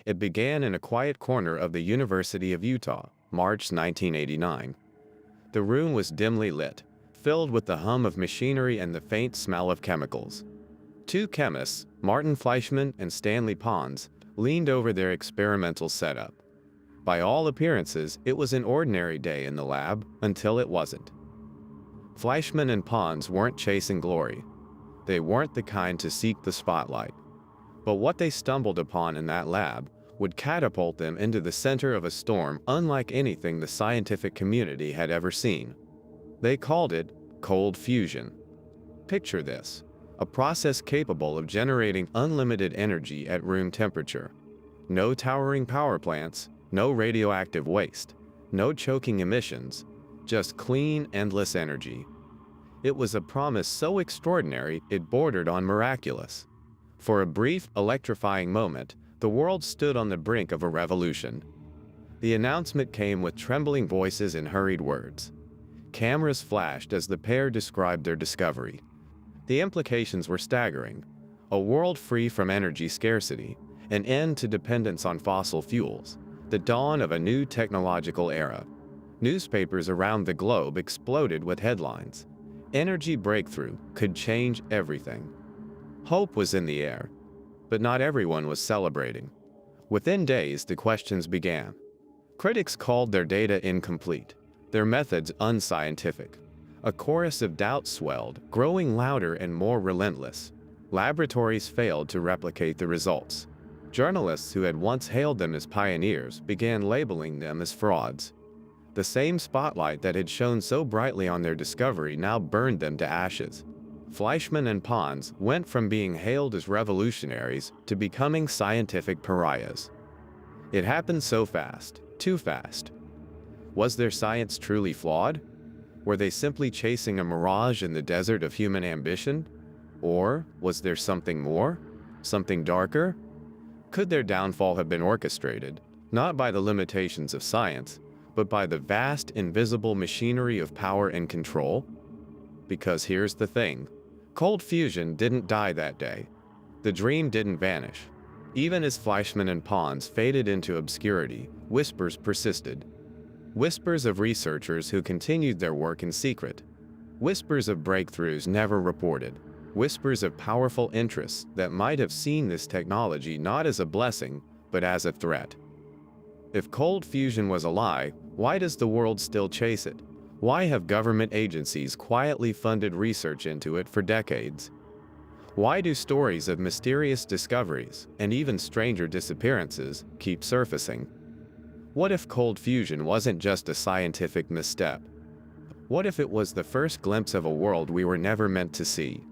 It began in a quiet corner of the University of Utah, March 1989. The room was dimly lit, filled with the hum of machinery and the faint smell of chemicals. Two chemists, Martin Fleischmann and Stanley Pons, leaned over their experimental setup. By all appearances, it was an ordinary day in the lab, until it wasn't. Fleischmann and Pons weren't chasing glory. They weren't the kind to seek the spotlight. But what they stumbled upon in that lab would catapult them into the center of a storm unlike anything the scientific community had ever seen. They called it cold fusion. Picture this: a process capable of generating unlimited energy at room temperature. No towering power plants, no radioactive waste, no choking emissions, just clean, endless energy. It was a promise so extraordinary it bordered on miraculous. For a brief, electrifying moment, the world stood on the brink of a revolution. The announcement came with trembling voices and hurried words. Cameras flashed as the pair described their discovery. The implications were staggering: a world free from energy scarcity, an end to dependence on fossil fuels, the dawn of a new technological era. Newspapers around the globe exploded with headlines. Energy breakthrough could change everything. Hope was in the air, but not everyone was celebrating. Within days, the questions began. Critics called their data incomplete, their methods unscientific. A chorus of doubt swelled, growing louder and more relentless. Laboratories failed to replicate the results. Journalists who had once hailed them as pioneers began labeling them as frauds. The same spotlight that had shone so brightly on their discovery now burned them to ashes. Fleischmann and Pons went from being hailed as revolutionaries to becoming scientific pariahs. It happened so fast, too fast. Was their science truly flawed? Were they simply chasing a mirage in the desert of human ambition? Or was there something more? Something darker? Could their downfall have been orchestrated, not by the limitations of science, but by the vast, invisible machinery of power and control? Because here's the thing: cold fusion didn't die that day. The dream didn't vanish. Even as Fleischmann and Pons faded into obscurity, whispers persisted. Whispers of researchers who continued their work in secret. Whispers of breakthroughs never reported. Whispers of powerful interests that might have seen this technology not as a blessing, but as a threat. If cold fusion was a lie, why does the world still chase it? Why have government agencies quietly funded research into it for decades? Why do stories of mysterious discoveries, and even stranger disappearances, keep surfacing? What if cold fusion wasn't just a scientific misstep? What if it was the first glimpse of a world we were never meant to see?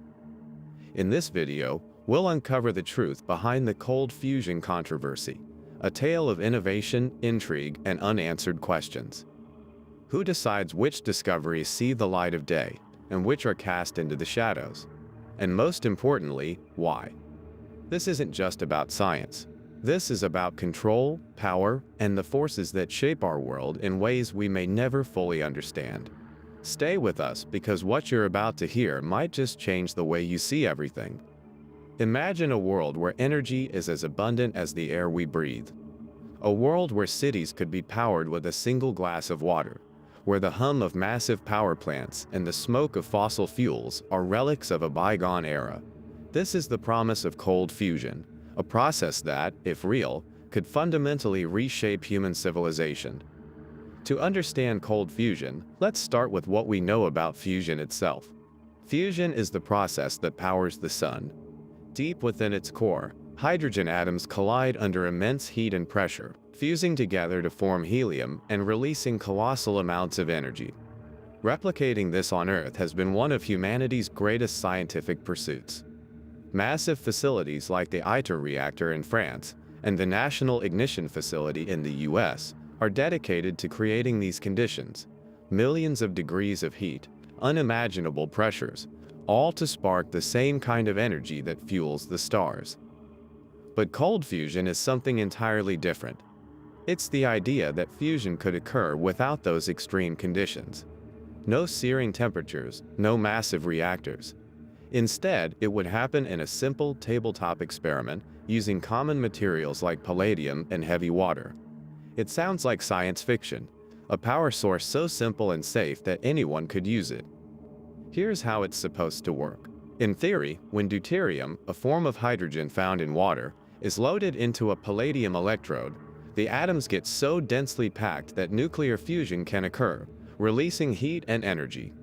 In this video, we'll uncover the truth behind the cold fusion controversy, a tale of innovation, intrigue, and unanswered questions. Who decides which discoveries see the light of day, and which are cast into the shadows? And most importantly, why? This isn't just about science. This is about control, power, and the forces that shape our world in ways we may never fully understand. Stay with us, because what you're about to hear might just change the way you see everything. Imagine a world where energy is as abundant as the air we breathe. A world where cities could be powered with a single glass of water, where the hum of massive power plants and the smoke of fossil fuels are relics of a bygone era. This is the promise of cold fusion, a process that, if real, could fundamentally reshape human civilization. To understand cold fusion, let's start with what we know about fusion itself. Fusion is the process that powers the sun. Deep within its core, hydrogen atoms collide under immense heat and pressure, fusing together to form helium and releasing colossal amounts of energy. Replicating this on Earth has been one of humanity's greatest scientific pursuits. Massive facilities like the ITER reactor in France and the National Ignition Facility in the US are dedicated to creating these conditions: millions of degrees of heat, unimaginable pressures, all to spark the same kind of energy that fuels the stars. But cold fusion is something entirely different. It's the idea that fusion could occur without those extreme conditions. No searing temperatures, no massive reactors. Instead, it would happen in a simple tabletop experiment using common materials like palladium and heavy water. It sounds like science fiction, a power source so simple and safe that anyone could use it. Here's how it's supposed to work. In theory, when deuterium, a form of hydrogen found in water, is loaded into a palladium electrode, the atoms get so densely packed that nuclear fusion can occur, releasing heat and energy.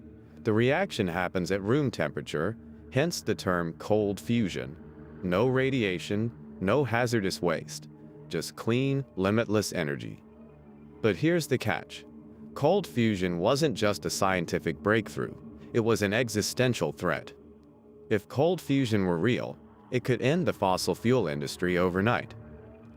The reaction happens at room temperature, hence the term cold fusion. No radiation, no hazardous waste, just clean, limitless energy. But here's the catch. Cold fusion wasn't just a scientific breakthrough, it was an existential threat. If cold fusion were real, it could end the fossil fuel industry overnight.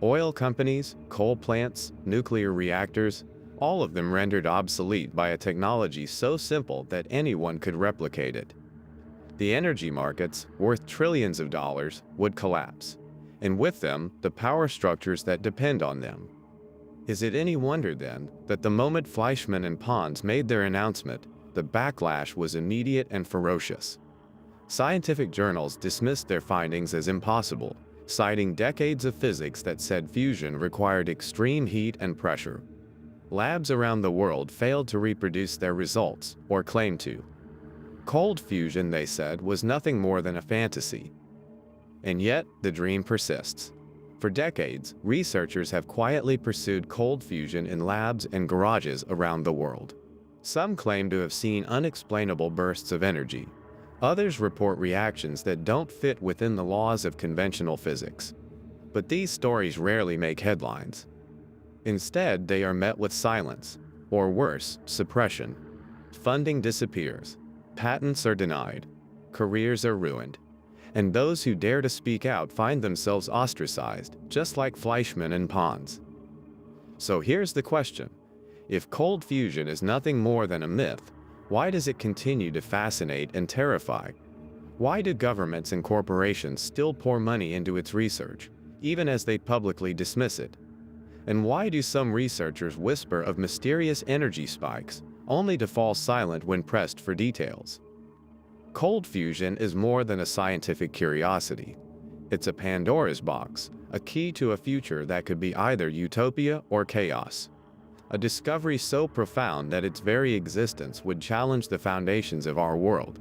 Oil companies, coal plants, nuclear reactors, all of them rendered obsolete by a technology so simple that anyone could replicate it. The energy markets, worth trillions of dollars, would collapse, and with them, the power structures that depend on them. Is it any wonder then that the moment Fleischmann and Pons made their announcement, the backlash was immediate and ferocious? Scientific journals dismissed their findings as impossible, citing decades of physics that said fusion required extreme heat and pressure. Labs around the world failed to reproduce their results, or claimed to. Cold fusion, they said, was nothing more than a fantasy. And yet, the dream persists. For decades, researchers have quietly pursued cold fusion in labs and garages around the world. Some claim to have seen unexplainable bursts of energy. Others report reactions that don't fit within the laws of conventional physics. But these stories rarely make headlines. Instead, they are met with silence, or worse, suppression. Funding disappears, patents are denied, careers are ruined, and those who dare to speak out find themselves ostracized, just like Fleischmann and Pons. So here's the question. If cold fusion is nothing more than a myth, why does it continue to fascinate and terrify? Why do governments and corporations still pour money into its research, even as they publicly dismiss it? And why do some researchers whisper of mysterious energy spikes, only to fall silent when pressed for details? Cold fusion is more than a scientific curiosity. It's a Pandora's box, a key to a future that could be either utopia or chaos. A discovery so profound that its very existence would challenge the foundations of our world.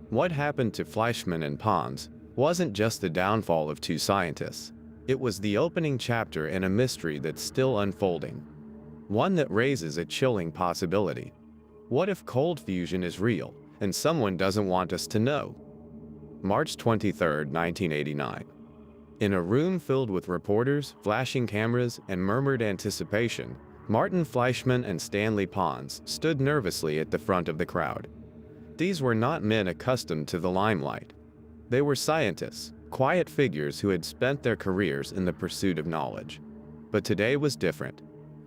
What happened to Fleischmann and Pons wasn't just the downfall of two scientists. It was the opening chapter in a mystery that's still unfolding. One that raises a chilling possibility. What if cold fusion is real, and someone doesn't want us to know? March 23, 1989. In a room filled with reporters, flashing cameras, and murmured anticipation, Martin Fleischmann and Stanley Pons stood nervously at the front of the crowd. These were not men accustomed to the limelight. They were scientists, quiet figures who had spent their careers in the pursuit of knowledge. But today was different.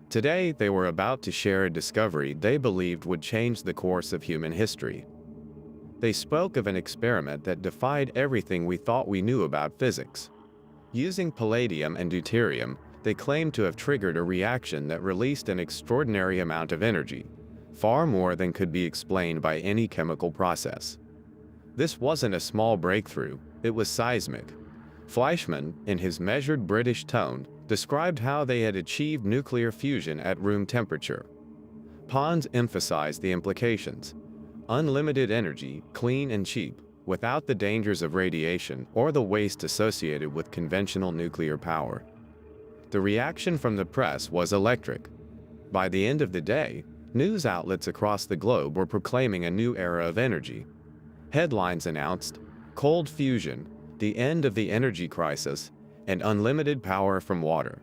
Today, they were about to share a discovery they believed would change the course of human history. They spoke of an experiment that defied everything we thought we knew about physics. Using palladium and deuterium, they claimed to have triggered a reaction that released an extraordinary amount of energy, far more than could be explained by any chemical process. This wasn't a small breakthrough, it was seismic. Fleischmann, in his measured British tone, described how they had achieved nuclear fusion at room temperature. Pons emphasized the implications. Unlimited energy, clean and cheap, without the dangers of radiation or the waste associated with conventional nuclear power. The reaction from the press was electric. By the end of the day, news outlets across the globe were proclaiming a new era of energy. Headlines announced, "Cold fusion, the end of the energy crisis, and unlimited power from water."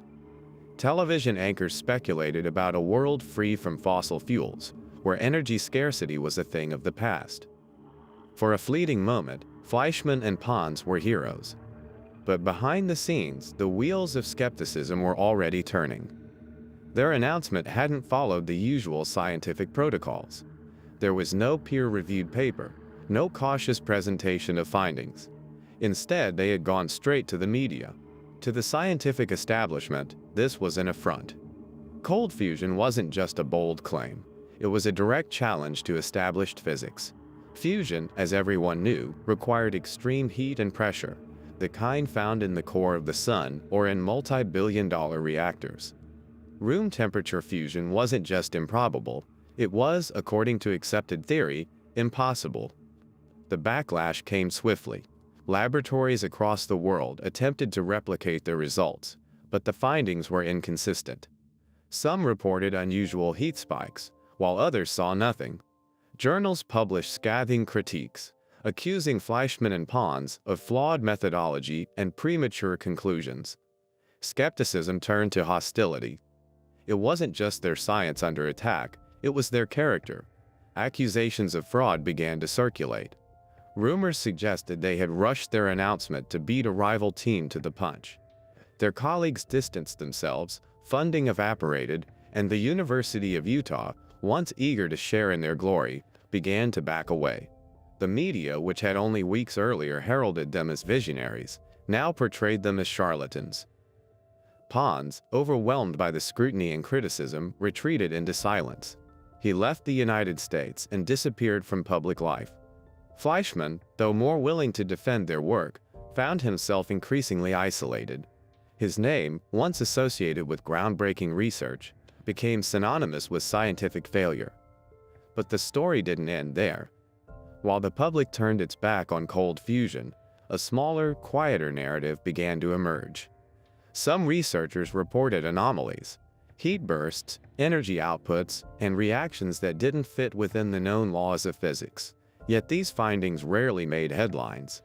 Television anchors speculated about a world free from fossil fuels, where energy scarcity was a thing of the past. For a fleeting moment, Fleischmann and Pons were heroes. But behind the scenes, the wheels of skepticism were already turning. Their announcement hadn't followed the usual scientific protocols. There was no peer-reviewed paper, no cautious presentation of findings. Instead, they had gone straight to the media. To the scientific establishment, this was an affront. Cold fusion wasn't just a bold claim. It was a direct challenge to established physics. Fusion, as everyone knew, required extreme heat and pressure, the kind found in the core of the sun or in multi-billion-dollar reactors. Room temperature fusion wasn't just improbable, it was, according to accepted theory, impossible. The backlash came swiftly. Laboratories across the world attempted to replicate their results, but the findings were inconsistent. Some reported unusual heat spikes, while others saw nothing. Journals published scathing critiques, accusing Fleischmann and Pons of flawed methodology and premature conclusions. Skepticism turned to hostility. It wasn't just their science under attack, it was their character. Accusations of fraud began to circulate. Rumors suggested they had rushed their announcement to beat a rival team to the punch. Their colleagues distanced themselves, funding evaporated, and the University of Utah, once eager to share in their glory, began to back away. The media, which had only weeks earlier heralded them as visionaries, now portrayed them as charlatans. Pons, overwhelmed by the scrutiny and criticism, retreated into silence. He left the United States and disappeared from public life. Fleischmann, though more willing to defend their work, found himself increasingly isolated. His name, once associated with groundbreaking research, became synonymous with scientific failure. But the story didn't end there. While the public turned its back on cold fusion, a smaller, quieter narrative began to emerge. Some researchers reported anomalies, heat bursts, energy outputs, and reactions that didn't fit within the known laws of physics. Yet these findings rarely made headlines.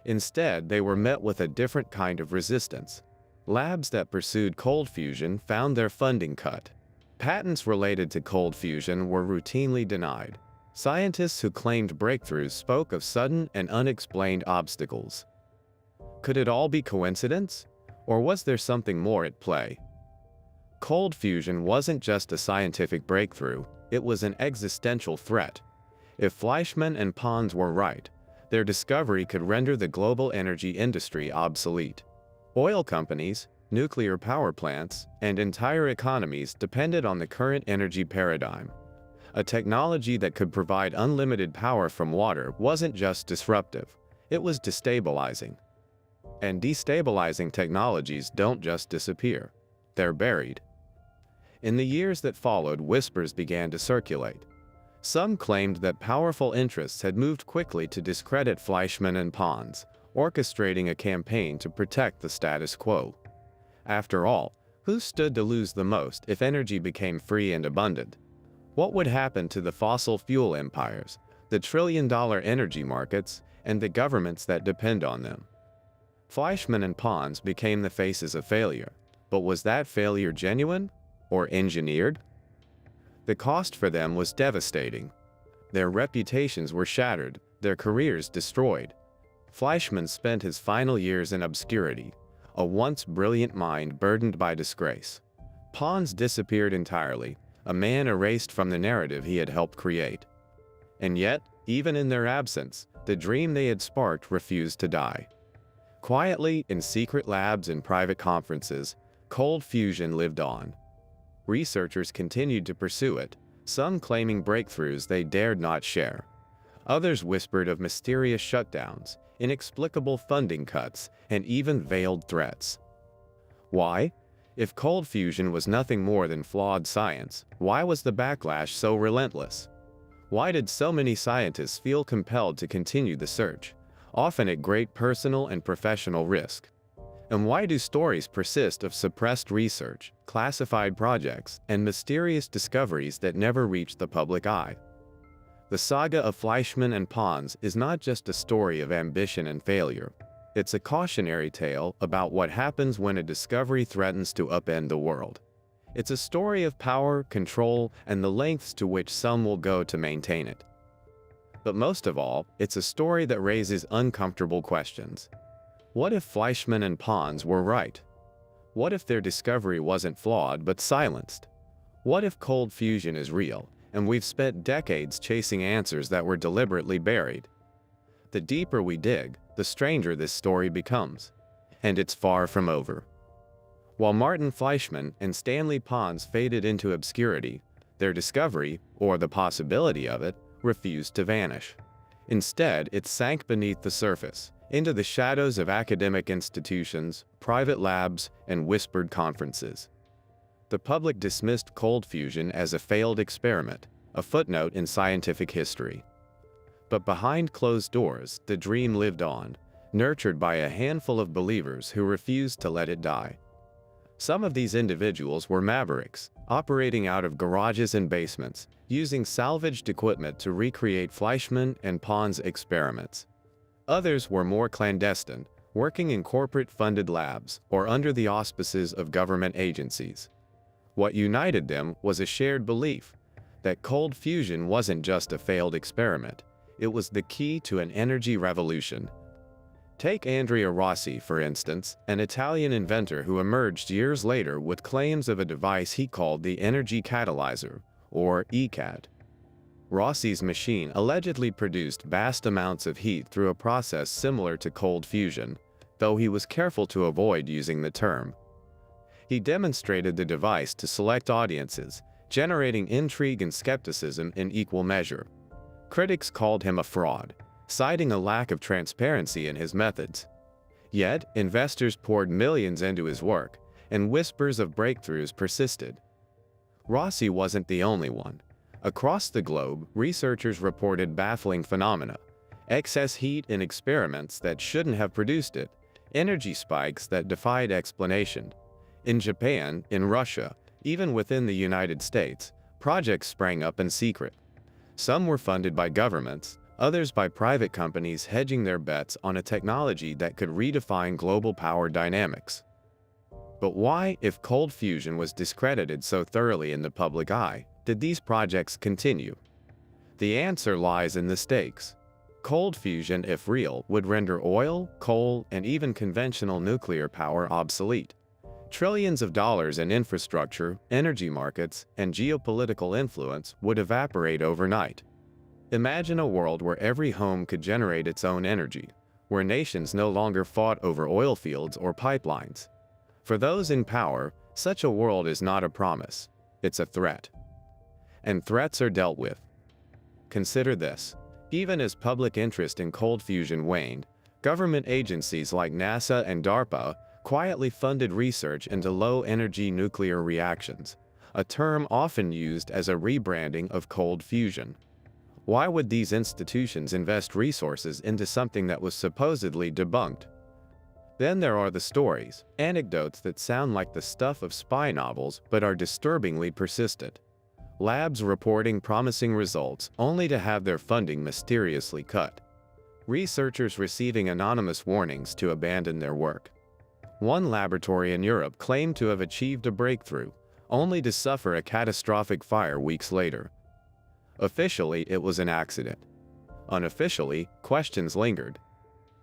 Instead, they were met with a different kind of resistance. Labs that pursued cold fusion found their funding cut. Patents related to cold fusion were routinely denied. Scientists who claimed breakthroughs spoke of sudden and unexplained obstacles. Could it all be coincidence? Or was there something more at play? Cold fusion wasn't just a scientific breakthrough, it was an existential threat. If Fleischmann and Pons were right, their discovery could render the global energy industry obsolete. Oil companies, nuclear power plants, and entire economies depended on the current energy paradigm. A technology that could provide unlimited power from water wasn't just disruptive, it was destabilizing. And destabilizing technologies don't just disappear, they're buried. In the years that followed, whispers began to circulate. Some claimed that powerful interests had moved quickly to discredit Fleischmann and Pons, orchestrating a campaign to protect the status quo. After all, who stood to lose the most if energy became free and abundant? What would happen to the fossil fuel empires, the trillion-dollar energy markets, and the governments that depend on them? Fleischmann and Pons became the faces of failure, but was that failure genuine or engineered? The cost for them was devastating. Their reputations were shattered, their careers destroyed. Fleischmann spent his final years in obscurity, a once brilliant mind burdened by disgrace. Pons disappeared entirely, a man erased from the narrative he had helped create. And yet, even in their absence, the dream they had sparked refused to die. Quietly, in secret labs and private conferences, cold fusion lived on. Researchers continued to pursue it, some claiming breakthroughs they dared not share. Others whispered of mysterious shutdowns, inexplicable funding cuts, and even veiled threats. Why? If cold fusion was nothing more than flawed science, why was the backlash so relentless? Why did so many scientists feel compelled to continue the search, often at great personal and professional risk? And why do stories persist of suppressed research, classified projects, and mysterious discoveries that never reach the public eye? The saga of Fleischmann and Pons is not just a story of ambition and failure. It's a cautionary tale about what happens when a discovery threatens to upend the world. It's a story of power, control, and the lengths to which some will go to maintain it. But most of all, it's a story that raises uncomfortable questions. What if Fleischmann and Pons were right? What if their discovery wasn't flawed but silenced? What if cold fusion is real, and we've spent decades chasing answers that were deliberately buried? The deeper we dig, the stranger this story becomes. And it's far from over. While Martin Fleischmann and Stanley Pons faded into obscurity, their discovery, or the possibility of it, refused to vanish. Instead, it sank beneath the surface, into the shadows of academic institutions, private labs, and whispered conferences. The public dismissed cold fusion as a failed experiment, a footnote in scientific history. But behind closed doors, the dream lived on, nurtured by a handful of believers who refused to let it die. Some of these individuals were mavericks, operating out of garages and basements, using salvaged equipment to recreate Fleischmann and Pond's experiments. Others were more clandestine, working in corporate-funded labs or under the auspices of government agencies. What united them was a shared belief that cold fusion wasn't just a failed experiment, it was the key to an energy revolution. Take Andrea Rossi, for instance, an Italian inventor who emerged years later with claims of a device he called the energy catalyzer, or ECAT. Rossi's machine allegedly produced vast amounts of heat through a process similar to cold fusion, though he was careful to avoid using the term. He demonstrated the device to select audiences, generating intrigue and skepticism in equal measure. Critics called him a fraud, citing a lack of transparency in his methods. Yet, investors poured millions into his work, and whispers of breakthroughs persisted. Rossi wasn't the only one. Across the globe, researchers reported baffling phenomena: excess heat in experiments that shouldn't have produced it, energy spikes that defied explanation. In Japan, in Russia, even within the United States, projects sprang up in secret. Some were funded by governments, others by private companies hedging their bets on a technology that could redefine global power dynamics. But why, if cold fusion was discredited so thoroughly in the public eye, did these projects continue? The answer lies in the stakes. Cold fusion, if real, would render oil, coal, and even conventional nuclear power obsolete. Trillions of dollars in infrastructure, energy markets, and geopolitical influence would evaporate overnight. Imagine a world where every home could generate its own energy, where nations no longer fought over oil fields or pipelines. For those in power, such a world is not a promise, it's a threat. And threats are dealt with. Consider this: even as public interest in cold fusion waned, government agencies like NASA and DARPA quietly funded research into low-energy nuclear reactions, a term often used as a rebranding of cold fusion. Why would these institutions invest resources into something that was supposedly debunked? Then there are the stories, anecdotes that sound like the stuff of spy novels but are disturbingly persistent. Labs reporting promising results only to have their funding mysteriously cut. Researchers receiving anonymous warnings to abandon their work. One laboratory in Europe claimed to have achieved a breakthrough, only to suffer a catastrophic fire weeks later. Officially, it was an accident. Unofficially, questions lingered.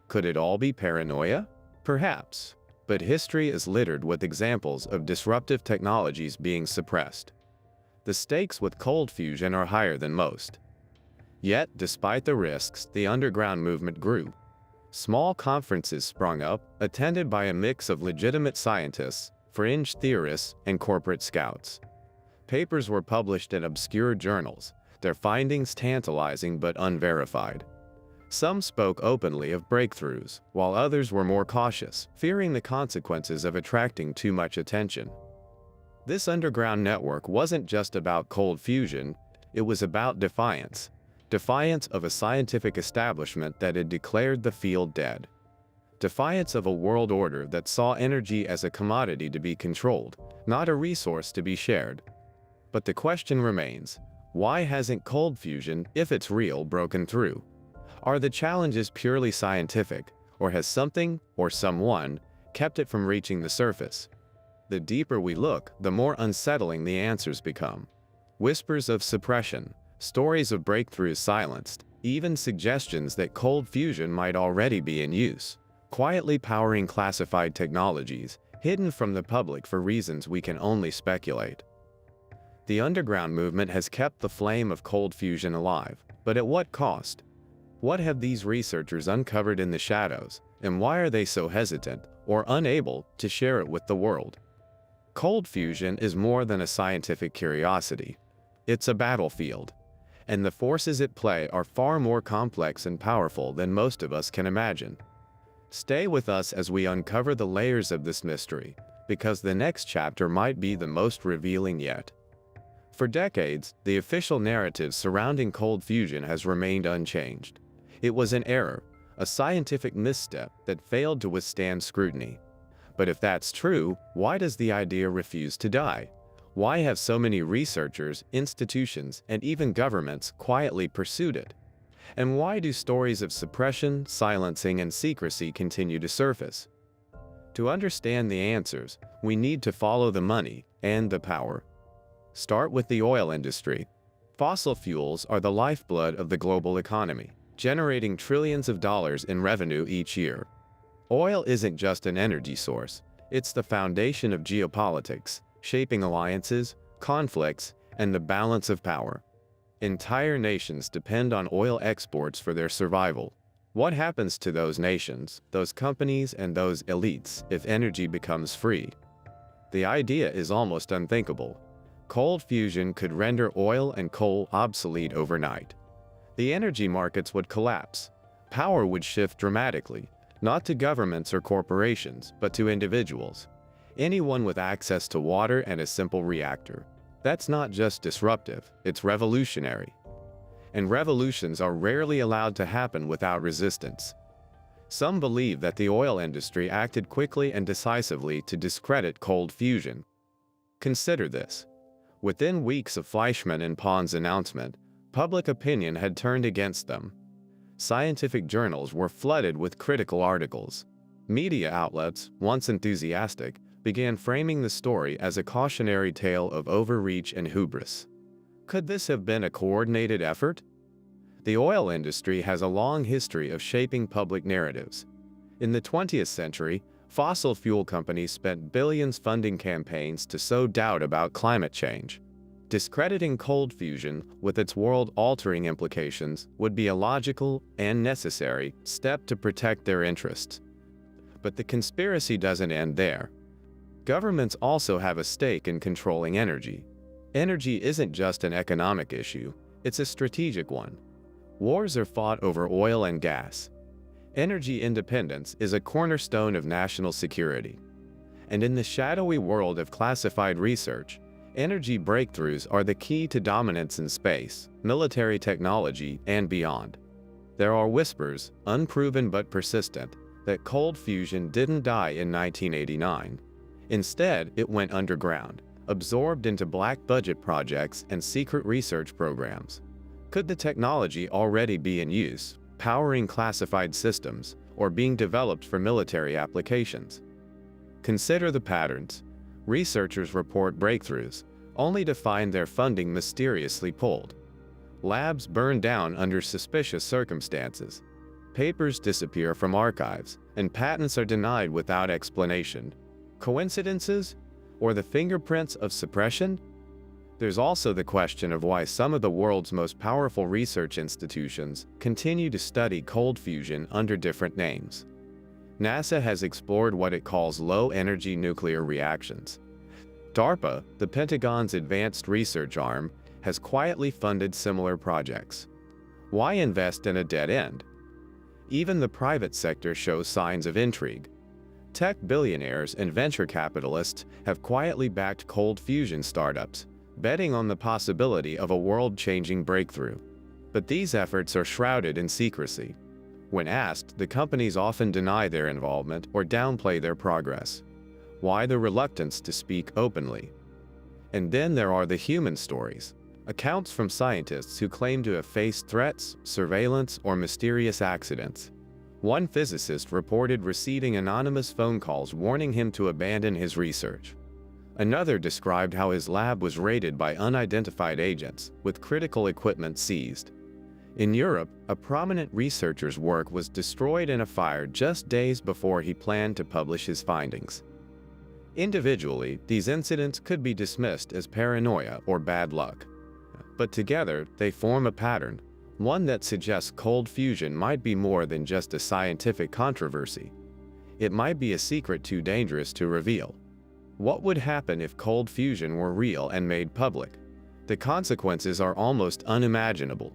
Could it all be paranoia? Perhaps, but history is littered with examples of disruptive technologies being suppressed. The stakes with cold fusion are higher than most. Yet, despite the risks, the underground movement grew. Small conferences sprung up, attended by a mix of legitimate scientists, fringe theorists, and corporate scouts. Papers were published in obscure journals, their findings tantalizing but unverified. Some spoke openly of breakthroughs, while others were more cautious, fearing the consequences of attracting too much attention. This underground network wasn't just about cold fusion, it was about defiance. Defiance of a scientific establishment that had declared the field dead. Defiance of a world order that saw energy as a commodity to be controlled, not a resource to be shared. But the question remains: why hasn't cold fusion, if it's real, broken through? Are the challenges purely scientific, or has something, or someone, kept it from reaching the surface? The deeper we look, the more unsettling the answers become. Whispers of suppression, stories of breakthroughs silenced, even suggestions that cold fusion might already be in use, quietly powering classified technologies, hidden from the public for reasons we can only speculate. The underground movement has kept the flame of cold fusion alive, but at what cost? What have these researchers uncovered in the shadows, and why are they so hesitant, or unable, to share it with the world? Cold fusion is more than a scientific curiosity. It's a battlefield. And the forces at play are far more complex and powerful than most of us can imagine. Stay with us as we uncover the layers of this mystery, because the next chapter might be the most revealing yet. For decades, the official narrative surrounding cold fusion has remained unchanged. It was an error, a scientific misstep that failed to withstand scrutiny. But if that's true, why does the idea refuse to die? Why have so many researchers, institutions, and even governments quietly pursued it? And why do stories of suppression, silencing, and secrecy continue to surface? To understand the answers, we need to follow the money and the power. Start with the oil industry. Fossil fuels are the lifeblood of the global economy, generating trillions of dollars in revenue each year. Oil isn't just an energy source, it's the foundation of geopolitics, shaping alliances, conflicts, and the balance of power. Entire nations depend on oil exports for their survival. What happens to those nations, those companies, and those elites if energy becomes free? The idea is almost unthinkable. Cold fusion could render oil and coal obsolete overnight. The energy markets would collapse. Power would shift dramatically, not to governments or corporations, but to individuals. Anyone with access to water and a simple reactor. That's not just disruptive, it's revolutionary. And revolutions are rarely allowed to happen without resistance. Some believe that the oil industry acted quickly and decisively to discredit cold fusion. Consider this. Within weeks of Fleischmann and Pahn's announcement, public opinion had turned against them. Scientific journals were flooded with critical articles. Media outlets, once enthusiastic, began framing the story as a cautionary tale of overreach and hubris. Could this have been a coordinated effort? The oil industry has a long history of shaping public narratives. In the 20th century, fossil fuel companies spent billions funding campaigns to sow doubt about climate change. Discrediting cold fusion, with its world-altering implications, would be a logical and necessary step to protect their interests. But the conspiracy doesn't end there. Governments also have a stake in controlling energy. Energy isn't just an economic issue, it's a strategic one. Wars are fought over oil and gas. Energy independence is a cornerstone of national security. And in the shadowy world of classified research, energy breakthroughs are the key to dominance in space, military technology, and beyond. There are whispers, unproven but persistent, that cold fusion didn't die in 1989. Instead, it went underground, absorbed into black budget projects and secret research programs. Could the technology already be in use, powering classified systems, or being developed for military applications? Consider the patterns. Researchers report breakthroughs, only to find their funding mysteriously pulled. Labs burn down under suspicious circumstances. Papers disappear from archives, and patents are denied without explanation. Coincidences? Or the fingerprints of suppression? There's also the question of why some of the world's most powerful research institutions continue to study cold fusion under different names. NASA has explored what it calls low-energy nuclear reactions. DARPA, the Pentagon's advanced research arm, has quietly funded similar projects. Why invest in a dead end? Even the private sector shows signs of intrigue. Tech billionaires and venture capitalists have quietly backed cold fusion startups, betting on the possibility of a world-changing breakthrough. But these efforts are shrouded in secrecy. When asked, the companies often deny their involvement or downplay their progress. Why the reluctance to speak openly? And then there are the human stories. Accounts from scientists who claim to have faced threats, surveillance, or mysterious accidents. One physicist reported receiving anonymous phone calls warning him to abandon his research. Another described how his lab was raided by unidentified agents, with critical equipment seized. In Europe, a prominent researcher's work was destroyed in a fire just days before he planned to publish his findings. Individually, these incidents could be dismissed as paranoia or bad luck. But together, they form a pattern, one that suggests cold fusion might be more than just a scientific controversy. It might be a secret too dangerous to reveal. What would happen if cold fusion were real and made public? The consequences are almost unimaginable.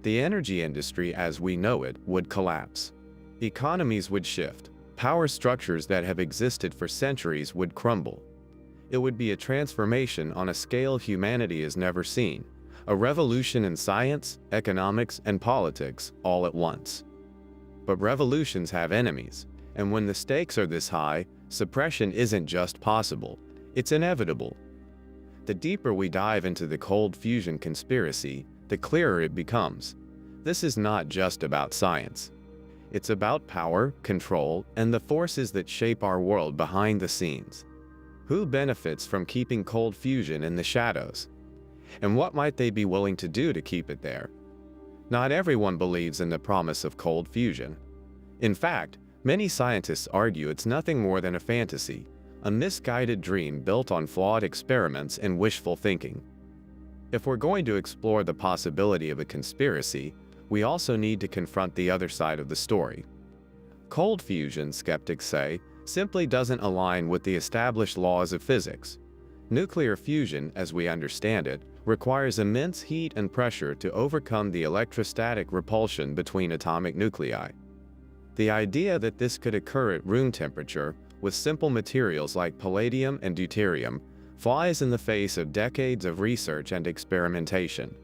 The energy industry as we know it would collapse. Economies would shift. Power structures that have existed for centuries would crumble. It would be a transformation on a scale humanity has never seen, a revolution in science, economics, and politics all at once. But revolutions have enemies, and when the stakes are this high, suppression isn't just possible, it's inevitable. The deeper we dive into the cold fusion conspiracy, the clearer it becomes. This is not just about science. It's about power, control, and the forces that shape our world behind the scenes. Who benefits from keeping cold fusion in the shadows? And what might they be willing to do to keep it there? Not everyone believes in the promise of cold fusion. In fact, many scientists argue it's nothing more than a fantasy, a misguided dream built on flawed experiments and wishful thinking. If we're going to explore the possibility of a conspiracy, we also need to confront the other side of the story. Cold fusion, skeptics say, simply doesn't align with the established laws of physics. Nuclear fusion, as we understand it, requires immense heat and pressure to overcome the electrostatic repulsion between atomic nuclei. The idea that this could occur at room temperature, with simple materials like palladium and deuterium, flies in the face of decades of research and experimentation.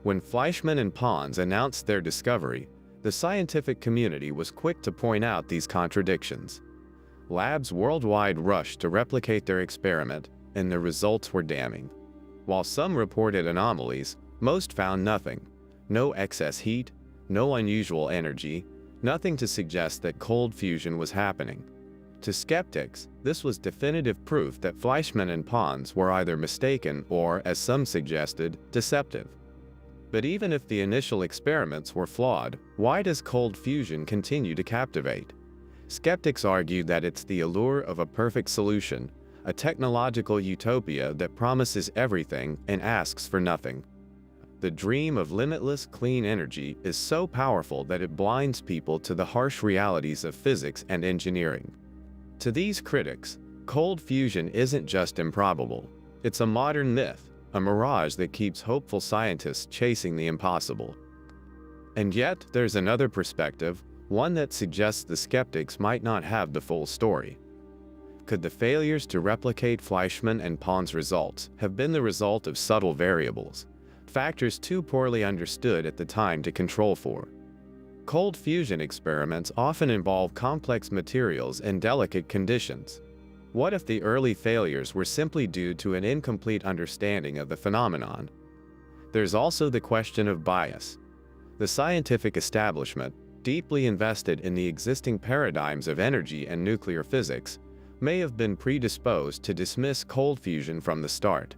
When Fleischmann and Pons announced their discovery, the scientific community was quick to point out these contradictions. Labs worldwide rushed to replicate their experiment, and the results were damning. While some reported anomalies, most found nothing. No excess heat, no unusual energy, nothing to suggest that cold fusion was happening. To skeptics, this was definitive proof that Fleischmann and Pons were either mistaken or, as some suggested, deceptive. But even if the initial experiments were flawed, why does cold fusion continue to captivate? Skeptics argue that it's the allure of a perfect solution, a technological utopia that promises everything and asks for nothing. The dream of limitless clean energy is so powerful that it blinds people to the harsh realities of physics and engineering. To these critics, cold fusion isn't just improbable, it's a modern myth, a mirage that keeps hopeful scientists chasing the impossible. And yet, there's another perspective, one that suggests the skeptics might not have the full story. Could the failures to replicate Fleischmann and Pons' results have been the result of subtle variables, factors too poorly understood at the time to control for? Cold fusion experiments often involve complex materials and delicate conditions. What if the early failures were simply due to an incomplete understanding of the phenomenon? There's also the question of bias. The scientific establishment, deeply invested in the existing paradigms of energy and nuclear physics, may have been predisposed to dismiss cold fusion from the start.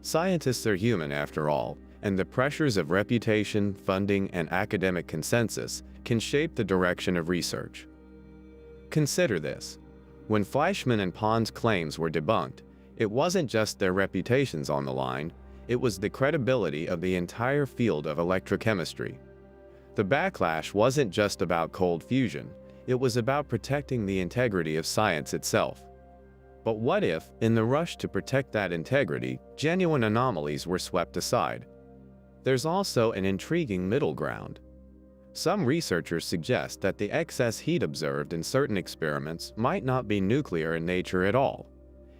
Scientists are human after all, and the pressures of reputation, funding, and academic consensus can shape the direction of research. Consider this. When Fleischmann and Pons' claims were debunked, it wasn't just their reputations on the line, it was the credibility of the entire field of electrochemistry. The backlash wasn't just about cold fusion, it was about protecting the integrity of science itself. But what if, in the rush to protect that integrity, genuine anomalies were swept aside? There's also an intriguing middle ground. Some researchers suggest that the excess heat observed in certain experiments might not be nuclear in nature at all.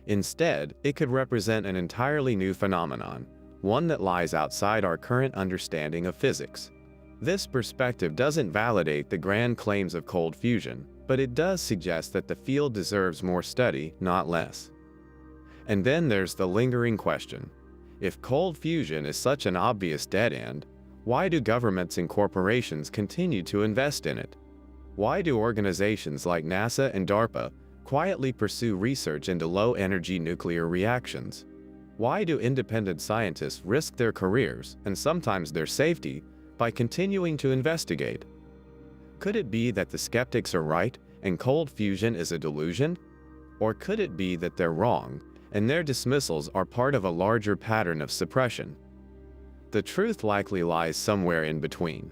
Instead, it could represent an entirely new phenomenon, one that lies outside our current understanding of physics. This perspective doesn't validate the grand claims of cold fusion, but it does suggest that the field deserves more study, not less. And then there's the lingering question. If cold fusion is such an obvious dead end, why do governments and corporations continue to invest in it? Why do organizations like NASA and DARPA quietly pursue research into low-energy nuclear reactions? Why do independent scientists risk their careers, and sometimes their safety, by continuing to investigate? Could it be that the skeptics are right, and cold fusion is a delusion? Or could it be that they're wrong, and their dismissals are part of a larger pattern of suppression? The truth likely lies somewhere in between.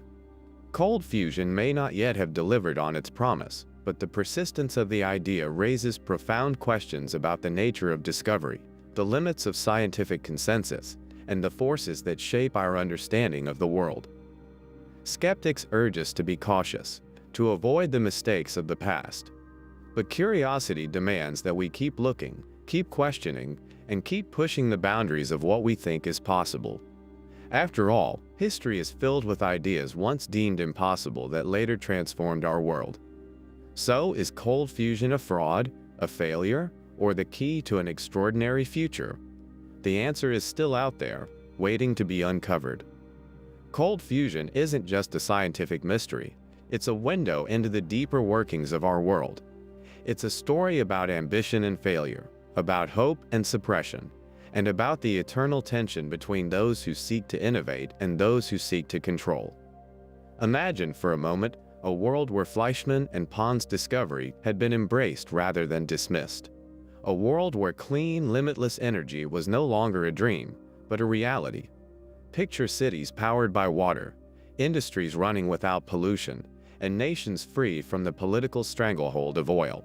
Cold fusion may not yet have delivered on its promise, but the persistence of the idea raises profound questions about the nature of discovery, the limits of scientific consensus, and the forces that shape our understanding of the world. Skeptics urge us to be cautious, to avoid the mistakes of the past. But curiosity demands that we keep looking, keep questioning, and keep pushing the boundaries of what we think is possible. After all, history is filled with ideas once deemed impossible that later transformed our world. So, is cold fusion a fraud, a failure, or the key to an extraordinary future? The answer is still out there, waiting to be uncovered. Cold fusion isn't just a scientific mystery, it's a window into the deeper workings of our world. It's a story about ambition and failure, about hope and suppression, and about the eternal tension between those who seek to innovate and those who seek to control. Imagine for a moment a world where Fleischmann and Pond's discovery had been embraced rather than dismissed. A world where clean, limitless energy was no longer a dream, but a reality. Picture cities powered by water, industries running without pollution, and nations free from the political stranglehold of oil.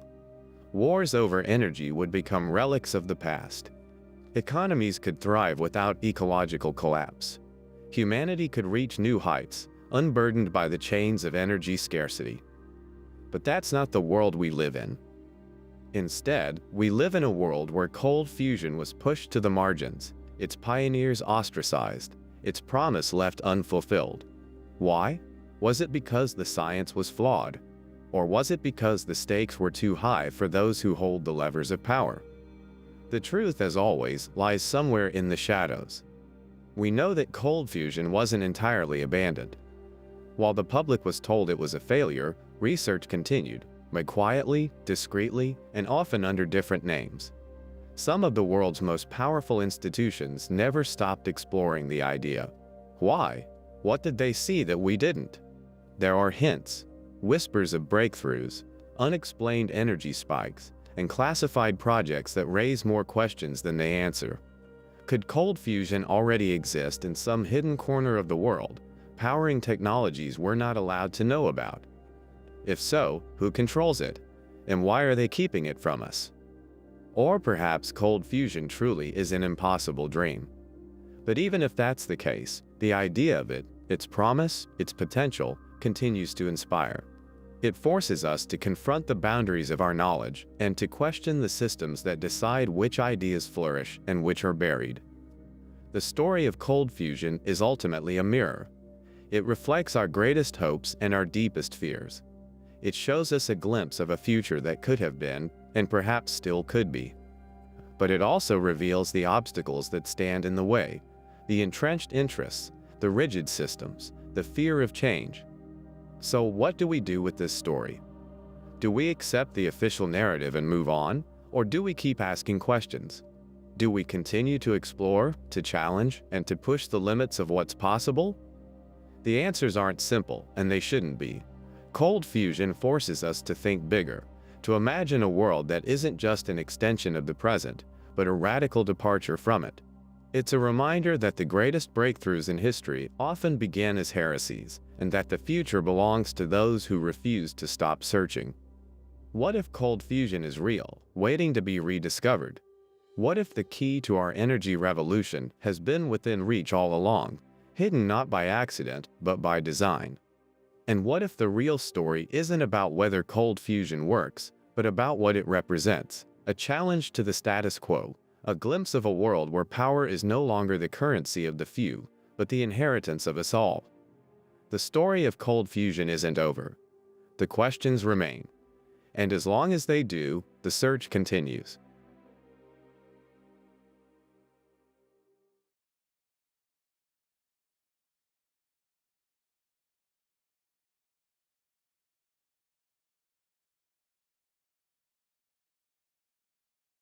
Wars over energy would become relics of the past. Economies could thrive without ecological collapse. Humanity could reach new heights, unburdened by the chains of energy scarcity. But that's not the world we live in. Instead, we live in a world where cold fusion was pushed to the margins, its pioneers ostracized, its promise left unfulfilled. Why? Was it because the science was flawed? Or was it because the stakes were too high for those who hold the levers of power? The truth, as always, lies somewhere in the shadows. We know that cold fusion wasn't entirely abandoned. While the public was told it was a failure, research continued, but quietly, discreetly, and often under different names. Some of the world's most powerful institutions never stopped exploring the idea. Why? What did they see that we didn't? There are hints, whispers of breakthroughs, unexplained energy spikes, and classified projects that raise more questions than they answer. Could cold fusion already exist in some hidden corner of the world, powering technologies we're not allowed to know about? If so, who controls it? And why are they keeping it from us? Or perhaps cold fusion truly is an impossible dream. But even if that's the case, the idea of it, its promise, its potential, continues to inspire. It forces us to confront the boundaries of our knowledge and to question the systems that decide which ideas flourish and which are buried. The story of cold fusion is ultimately a mirror. It reflects our greatest hopes and our deepest fears. It shows us a glimpse of a future that could have been, and perhaps still could be. But it also reveals the obstacles that stand in the way, the entrenched interests, the rigid systems, the fear of change. So what do we do with this story? Do we accept the official narrative and move on, or do we keep asking questions? Do we continue to explore, to challenge, and to push the limits of what's possible? The answers aren't simple, and they shouldn't be. Cold fusion forces us to think bigger, to imagine a world that isn't just an extension of the present, but a radical departure from it. It's a reminder that the greatest breakthroughs in history often began as heresies, and that the future belongs to those who refuse to stop searching. What if cold fusion is real, waiting to be rediscovered? What if the key to our energy revolution has been within reach all along, hidden not by accident, but by design? And what if the real story isn't about whether cold fusion works, but about what it represents, a challenge to the status quo, a glimpse of a world where power is no longer the currency of the few, but the inheritance of us all? The story of cold fusion isn't over. The questions remain. And as long as they do, the search continues.